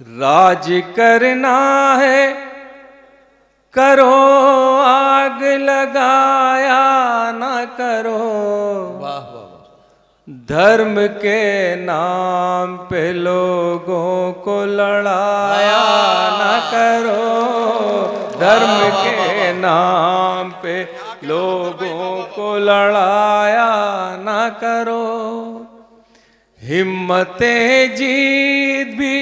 राज करना है करो, आग लगाया न करो। वाह वाह वाह। धर्म के नाम पे लोगों को लड़ाया न करो। धर्म के नाम पे लोगों को लड़ाया न करो। हिम्मतें जीत भी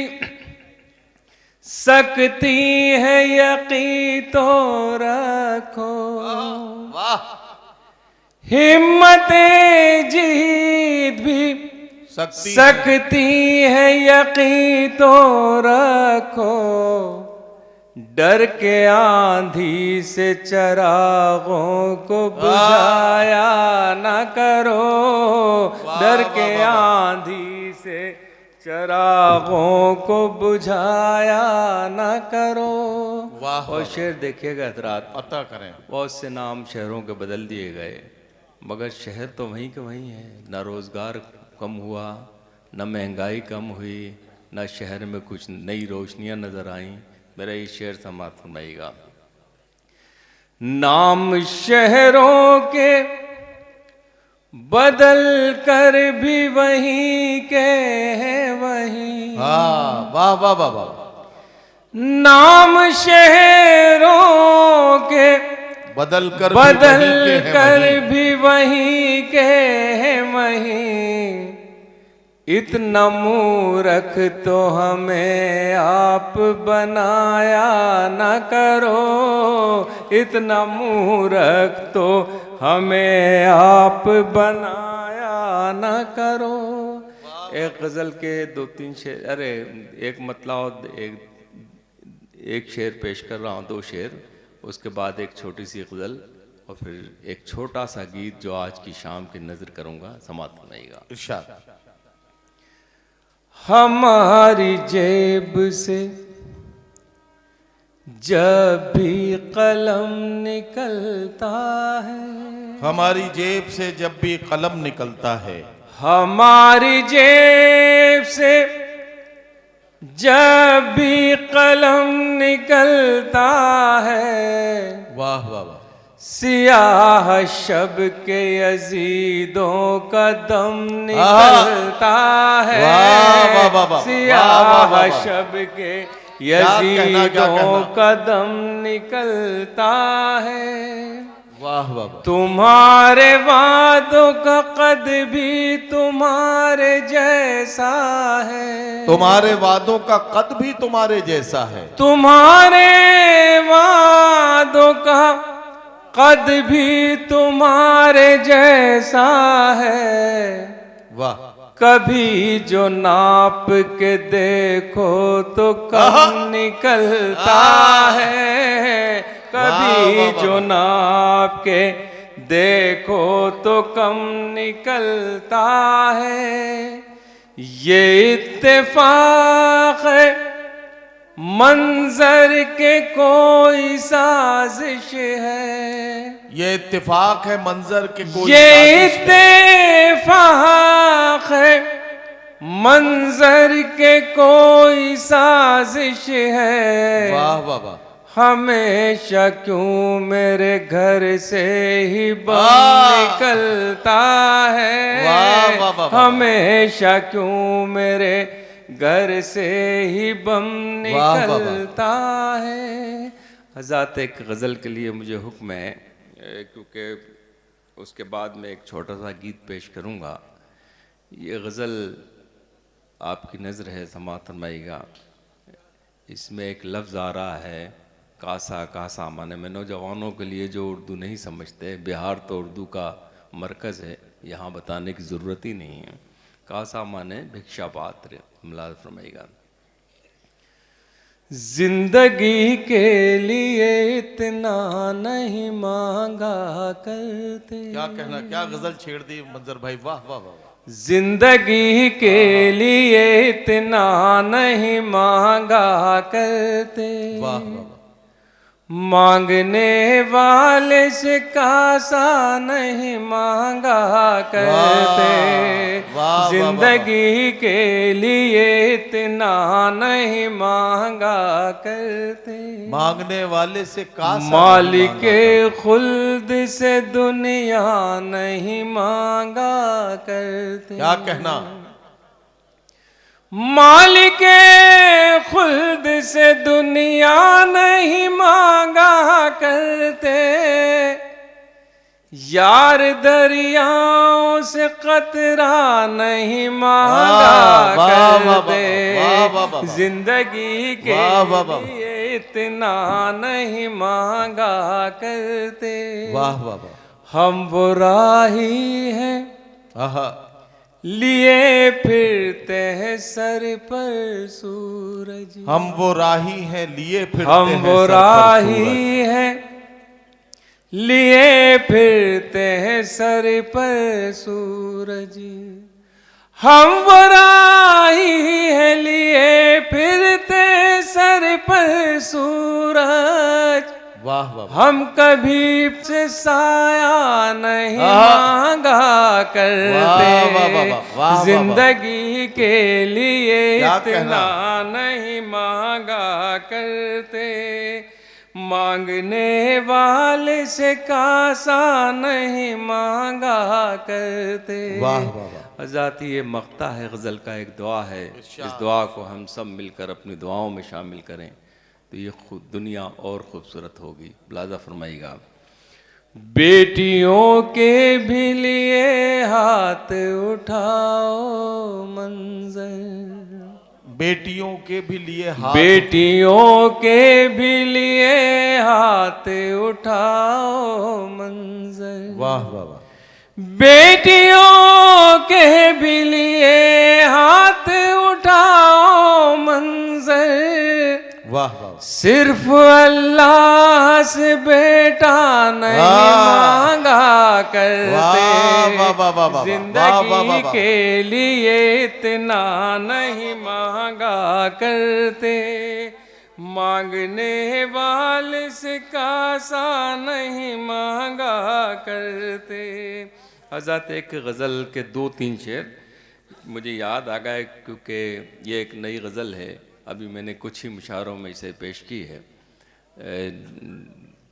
सकती है, यकीन तो रखो। वाह। हिम्मतें जीत भी सकती है, यकीन तो रखो। डर के आंधी से चरागों को बुझाया न करो। डर के आंधी से चरागों को बुझाया न करो। वाह। और शेर देखिएगा हजरात, अता करें। बहुत से नाम शहरों के बदल दिए गए, मगर शहर तो वहीं के वहीं है। न रोज़गार कम हुआ, न महंगाई कम हुई, न शहर में कुछ नई रोशनियां नज़र आईं। मेरा ये शेर समाप्त फरमाइएगा। नाम शहरों के बदल कर भी वहीं के हैं वहीं। हाँ वाह वाह वाह वाह। नाम शहरों के बदल कर भी वहीं के हैं वहीं। इतना मूर्ख तो हमें आप बनाया न करो। इतना मूर्ख तो हमें आप बनाया न करो। एक गज़ल के दो तीन शेर, अरे एक मतलब एक शेर पेश कर रहा हूँ, दो शेर, उसके बाद एक छोटी सी गज़ल और फिर एक छोटा सा गीत जो आज की शाम की नज़र करूँगा, समाप्त होगा। इरशाद। हमारी जेब से जब भी कलम निकलता है, हमारी जेब से जब भी कलम निकलता है, हमारी जेब से जब भी कलम निकलता है। वाह वाह वाह। सियाह शब के यजीदों का दम निकलता है। वाह वाह वाह वाह। सियाह शब के यजीदों का दम निकलता है। वाह वाह। तुम्हारे वादों का कद भी तुम्हारे जैसा है। तुम्हारे वादों का कद भी तुम्हारे जैसा है। तुम्हारे वादों का कद भी तुम्हारे जैसा है। वाह। कभी जो नाप के देखो तो कम निकलता है। कभी जो नाप के देखो तो कम निकलता है। ये इत्तेफाक है मंजर के कोई साजिश है। ये इत्तेफाक है मंजर के कोई ये इत्तेफाक है मंजर के कोई साजिश है। वाह वाह वाह। हमेशा क्यों मेरे घर से ही बम निकलता है। वाह वाह वाह। हमेशा क्यों मेरे घर से ही बम निकलता है। हज़रत एक गज़ल के लिए मुझे हुक्म है, क्योंकि उसके बाद में एक छोटा सा गीत पेश करूँगा। ये गज़ल आपकी नज़र है, समाअत फरमाइएगा। इसमें एक लफ्ज़ आ रहा है कासा कासा, माने में नौजवानों के लिए जो उर्दू नहीं समझते, बिहार तो उर्दू का मरकज़ है, यहाँ बताने की ज़रूरत ही नहीं है। कासा माने भिक्षा पात्र, मुलाज़ फरमाइएगा। जिंदगी के लिए इतना नहीं मांगा करते। क्या कहना, क्या गजल छेड़ दी मंजर भाई, वाह वाह वाह। जिंदगी के लिए इतना नहीं मांगा करते। वाह वाह। मांगने वाले से कासा नहीं मांगा करते, वाह, जिंदगी के लिए इतना नहीं मांगा करते। मांगने वाले से कासा मालिक नहीं मांगा खुल्द से दुनिया नहीं मांगा करते। क्या कहना? मालिक खुल्द से दुनिया नहीं मांगा करते, यार दरियाओं से कतरा नहीं मांगा करते, जिंदगी के लिए इतना नहीं मांगा करते। वाह वाह वाह। हम वो राही हैं आहा, लिए फिरते हैं सर पर सूरज। हम वो राही हैं लिए फिरते हम हैं वो सर पर राही सूरज। हैं लिए फिरते हैं सर पर सूरज। हम वो राही हैं लिए फिरते सर पर सूरज। वाह वाह वाह। हम कभी से साया नहीं मांगा करते, जिंदगी के लिए इतना नहीं मांगा करते। मांगने वाले से कासा नहीं मांगा करते। वाह वाह वाह। हज़रात ये मक्ता है, गज़ल का एक दुआ है। इस दुआ को हम सब मिलकर अपनी दुआओं में शामिल करें तो ये खुद दुनिया और खूबसूरत होगी। मुलाज़ा फरमाइएगा। बेटियों के भी लिए हाथ उठाओ मंजर, बेटियों के भी लिए हाथ, बेटियों के भी लिए हाथ उठाओ मंजर। वाह वाह वाह। बेटियों के भी लिए हाथ उठाओ मंजर। वाह वाह। सिर्फ अल्लाह से बेटा नहीं मांगा करते, जिंदगी के लिए इतना नहीं मांगा करते। मांगने वाले से कासा नहीं मांगा करते। हज़रत एक गज़ल के 2-3 शेर मुझे याद आ गए क्योंकि ये एक नई गज़ल है, अभी मैंने कुछ ही मुशायरों में इसे पेश की है।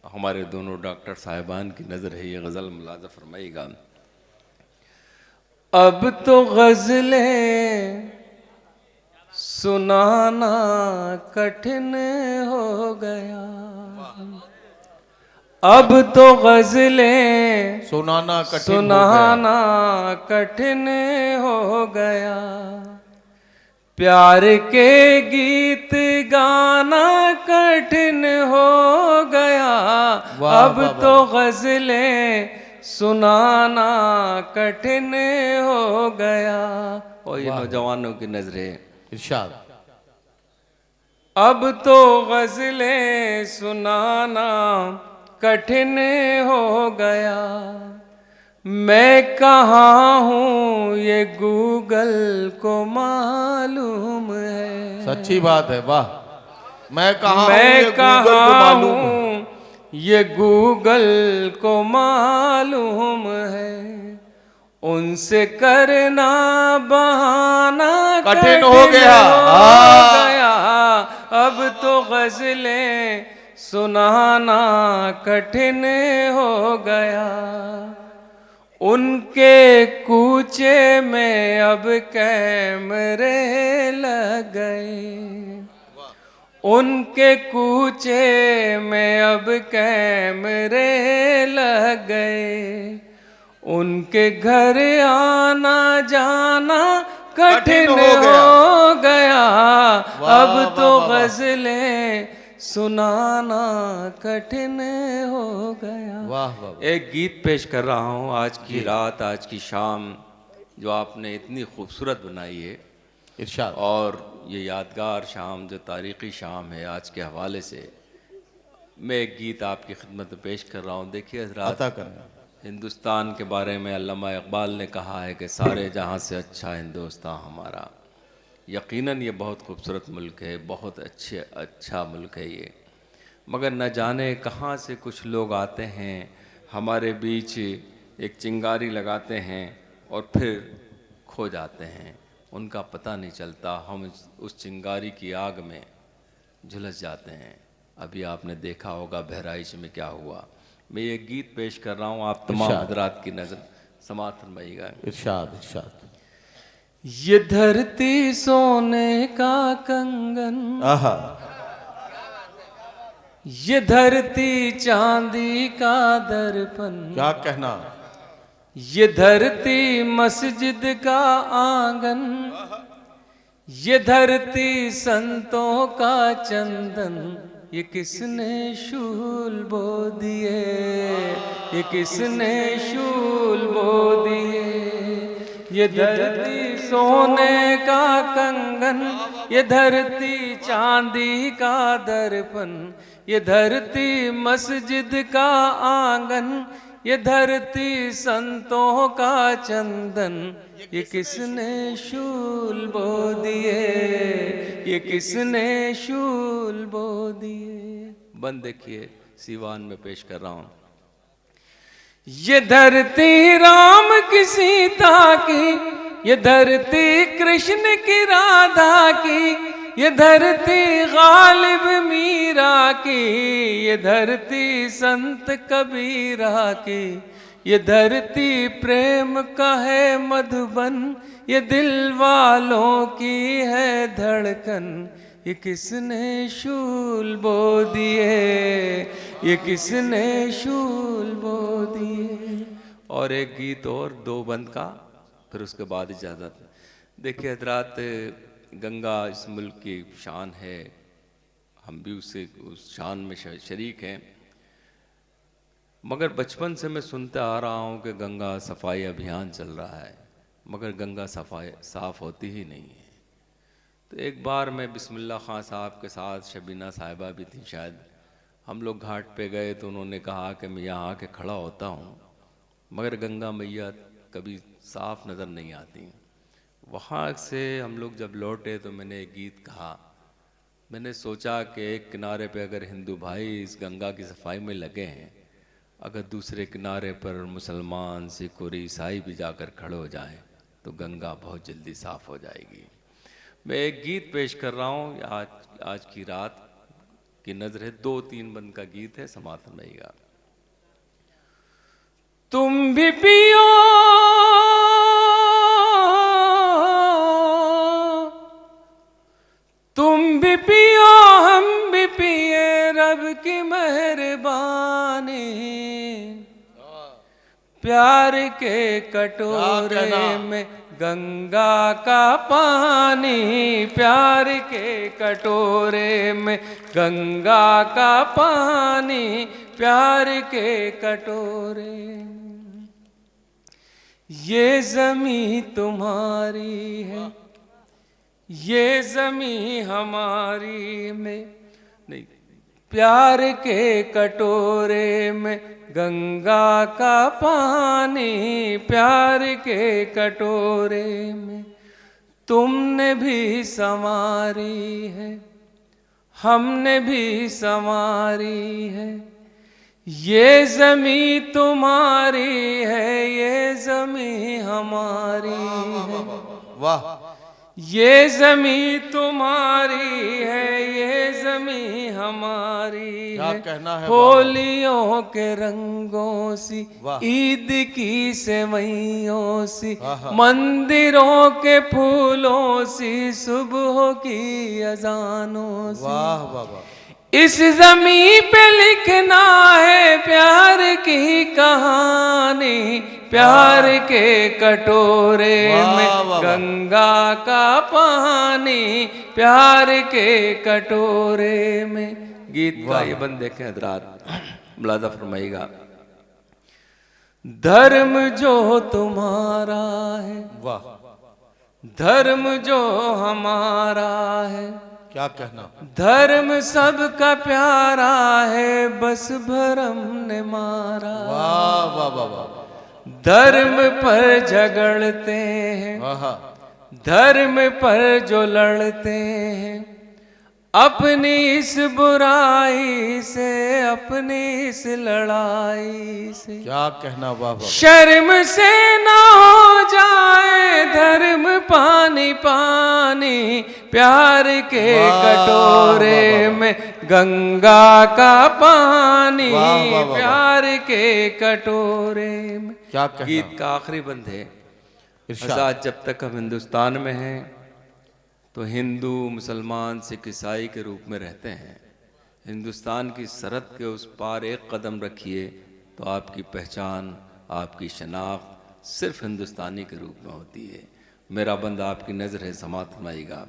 हमारे दोनों डॉक्टर साहिबान की नज़र है ये गज़ल, मुलाज़ा फरमाइएगा। अब तो गज़लें सुनाना कठिन हो गया, अब तो गज़लें सुनाना कठिन हो गया। प्यार के गीत गाना कठिन हो गया, अब तो गज़लें सुनाना कठिन हो गया। और ये नौजवानों की नजरें, इरशाद। अब तो गज़लें सुनाना कठिन हो गया। मैं कहाँ हूँ ये गूगल को मालूम है। सच्ची बात है, वाह। मैं कहाँ हूँ ये गूगल को मालूम है। उनसे करना बहाना कठिन हो गया। अब तो गज़लें सुनाना कठिन हो गया। उनके कूचे में अब कैमरे लग गए, उनके कूचे में अब कैमरे लग गए। उनके घर आना जाना कठिन हो गया। अब तो गज़लें सुनाना कठिन हो गया। वाह वाह। एक गीत पेश कर रहा हूँ, आज की रात, आज की शाम जो आपने इतनी खूबसूरत बनाई है, इरशाद। और ये यादगार शाम जो तारीख़ी शाम है आज के हवाले से, मैं एक गीत आपकी खिदमत में पेश कर रहा हूँ। देखिए हज़रात, हिंदुस्तान के बारे में अल्लामा इकबाल ने कहा है कि सारे जहाँ से अच्छा हिंदुस्तान हमारा। यकीनन ये बहुत खूबसूरत मुल्क है, बहुत अच्छा मुल्क है ये। मगर न जाने कहाँ से कुछ लोग आते हैं हमारे बीच, एक चिंगारी लगाते हैं और फिर खो जाते हैं, उनका पता नहीं चलता। हम उस चिंगारी की आग में झुलस जाते हैं। अभी आपने देखा होगा बहराइच में क्या हुआ। मैं ये गीत पेश कर रहा हूँ, आप तमाम हजरात की नज़र समात फरमाइएगा। इरशाद इरशाद। ये धरती सोने का कंगन, आहा, ये धरती चांदी का दर्पण, क्या कहना। ये धरती मस्जिद का आंगन, ये धरती संतों का चंदन, ये किसने शूल बो दिए, ये किसने शूल बो दिए। ये धरती सोने का कंगन, ये धरती चांदी का दर्पण, ये धरती मस्जिद का आंगन, ये धरती संतों का चंदन, ये किसने शूल बो दिए, ये किसने शूल बो दिए। बंद देखिए, सीवान में पेश कर रहा हूँ। ये धरती राम की सीता की, ये धरती कृष्ण की राधा की, ये धरती गालिब मीरा की, ये धरती संत कबीरा की, ये धरती प्रेम का है मधुबन, ये दिल वालों की है धड़कन, ये किसने शूल बो दिए, ये किसने शूल बो दिए। और एक गीत और, दो बंद का, फिर उसके बाद इजाज़त। देखिए हजरात, गंगा इस मुल्क की शान है, हम भी उससे उस शान में शरीक हैं। मगर बचपन से मैं सुनता आ रहा हूँ कि गंगा सफाई अभियान चल रहा है, मगर गंगा सफाई साफ़ होती ही नहीं है। तो एक बार मैं बिस्मिल्लाह खां साहब के साथ, शबीना साहिबा भी थी शायद, हम लोग घाट पे गए तो उन्होंने कहा कि मैं यहाँ आके खड़ा होता हूँ मगर गंगा मैया कभी साफ़ नज़र नहीं आती। वहाँ से हम लोग जब लौटे तो मैंने एक गीत कहा। मैंने सोचा कि एक किनारे पे अगर हिंदू भाई इस गंगा की सफाई में लगे हैं, अगर दूसरे किनारे पर मुसलमान, सिख और ईसाई भी जाकर खड़े हो जाएं तो गंगा बहुत जल्दी साफ़ हो जाएगी। मैं एक गीत पेश कर रहा हूँ, आज की रात की नज़र है, 2-3 बंद का गीत है, समात फरमाइएगा। तुम भी पियो तुम भी पियो हम भी पिए, रब की मेहरबानी, प्यार के कटोरे में गंगा का पानी, प्यार के कटोरे में गंगा का पानी, प्यार के कटोरे। ये ज़मीं तुम्हारी है, ये ज़मीं हमारी में नहीं, प्यार के कटोरे में गंगा का पानी, प्यार के कटोरे में तुमने भी संवारी है, हमने भी संवारी है। ये ज़मीं तुम्हारी है, ये ज़मीं हमारी है। वाह, ये ज़मीं तुम्हारी है, ये ज़मीं हमारी क्या है। कहना है। होलियों के रंगों सी, वाह। ईद की सेवइयों सी, आहा। मंदिरों के फूलों सी, सुबह की अजानों सी। वाह वाह वाह। इस ज़मीं पे लिखना है प्यार की कहानी, प्यार के कटोरे में गंगा का पानी, प्यार के कटोरे में। गीत का ये बंद देखें हजरात, मुलाज़ा फरमाइएगा। धर्म जो तुम्हारा है, वाह, धर्म जो हमारा है, क्या कहना। धर्म सबका प्यारा है, बस भरम ने मारा। वाह वाह वाह वाह। धर्म पर झगड़ते हैं, वाह, धर्म पर जो लड़ते हैं, अपनी इस बुराई से, अपनी इस लड़ाई से, क्या कहना, वाह वाह। शर्म से ना हो जाए धर्म पानी पानी, प्यार के वाह, कटोरे वाह, वाह। में गंगा का पानी, वाह, वाह, वाह, वाह। प्यार के कटोरे में। क्या कहना। गीत का आखिरी बंद है। इरशाद। आजाद जब तक हम हिंदुस्तान में हैं तो हिंदू, मुसलमान, सिख, ईसाई के रूप में रहते हैं। हिंदुस्तान की सरहद के उस पार एक कदम रखिए तो आपकी पहचान, आपकी शनाख्त सिर्फ हिंदुस्तानी के रूप में होती है। मेरा बंदा आपकी नज़र है, समात फरमाइएगा।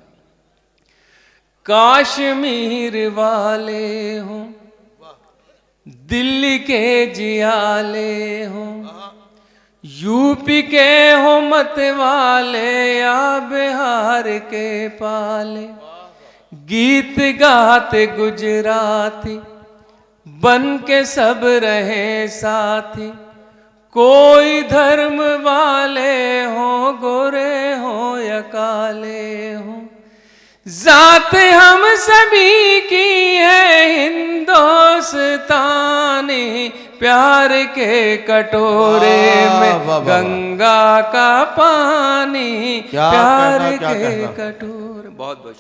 कश्मीर वाले हों, दिल्ली के जियाले हों, यूपी के हो मत वाले या बिहार के पाले, गीत गाते गुजराती बन के सब रहे साथी, कोई धर्म वाले हो, गोरे हो या काले हो, जात हम सभी की है हिंदुस्तानी, प्यार के कटोरे में गंगा का पानी, प्यार के कटोरे। बहुत बहुत